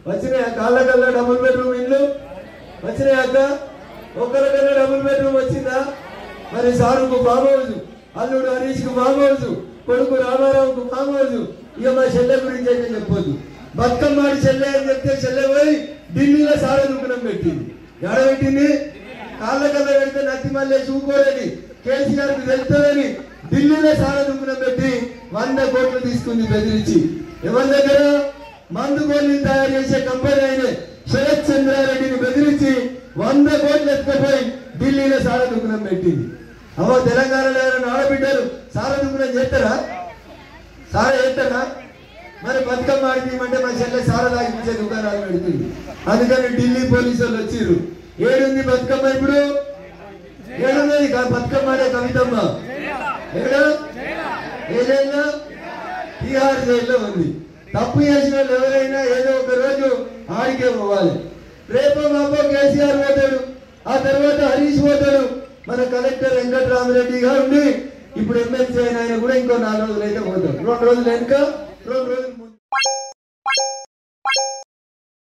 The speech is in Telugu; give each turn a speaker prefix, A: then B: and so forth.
A: వచ్చినాయా కాళ్ళకల్లా డబుల్ బెడ్రూమ్ ఇల్లు వచ్చినాయాక ఒక్కరికల్లా డబుల్ బెడ్రూమ్ వచ్చిందా మరి సారుకు ఫామ్ హౌస్ అల్లుడు హరీష్కు ఫామ్ హౌస్ కొడుకు రామారావుకు ఫామ్ హౌస్ ఇక మా చెల్లె గురించి అయితే చెప్పొద్దు బతుకమ్మాడి చెల్లె అని చెప్తే చెల్లె పోయి ఢిల్లీలో సార దుకాణం పెట్టింది ఎడ పెట్టింది కాళ్ళకల్లా పెడితే నత్తి మళ్ళీ చూకోలేని కేసీఆర్కు తెలుస్తుందని ఢిల్లీలో సార దుకాణం పెట్టి 100 కోట్లు తీసుకుంది బెదిరించి ఎవరి దగ్గర మందు గోళీలు తయారు చేసే కంపెనీ అయిన శరత్ చంద్రారెడ్డిని బెదిరించి 100 కోట్లు ఎత్తుకపోయి ఢిల్లీలో సార దుకాణం పెట్టింది అవ్వ తెలంగాణలో ఆడబిడ్డలు సార దుకాణం చేస్తారా సార చేస్తారా మరి బతుకమ్మ ఆడిపిమంటే మా చెల్లె సార తాగిపించే దుకాణాలు పెడుతుంది అందుకని ఢిల్లీ పోలీసు వాళ్ళు వచ్చిర్రు ఏడుంది బతుకమ్మ ఇప్పుడు ఏడున్నది బతుకమ్మ ఆడే కవితమ్మ ఏదైనా బీహార్ జైల్లో ఉంది తప్పు చేసిన వాళ్ళు ఎవరైనా ఏదో ఒక రోజు ఆడికే పోవాలి రేపు మాపో కేసీఆర్ పోతాడు ఆ తర్వాత హరీష్ పోతాడు మన కలెక్టర్ వెంకటరామరెడ్డి గారు ఉండి ఇప్పుడు ఎమ్మెల్సీ అయిన ఆయన కూడా ఇంకో 4 రోజులు అయితే పోతాడు 2 రోజులు వెనుక 2 రోజులు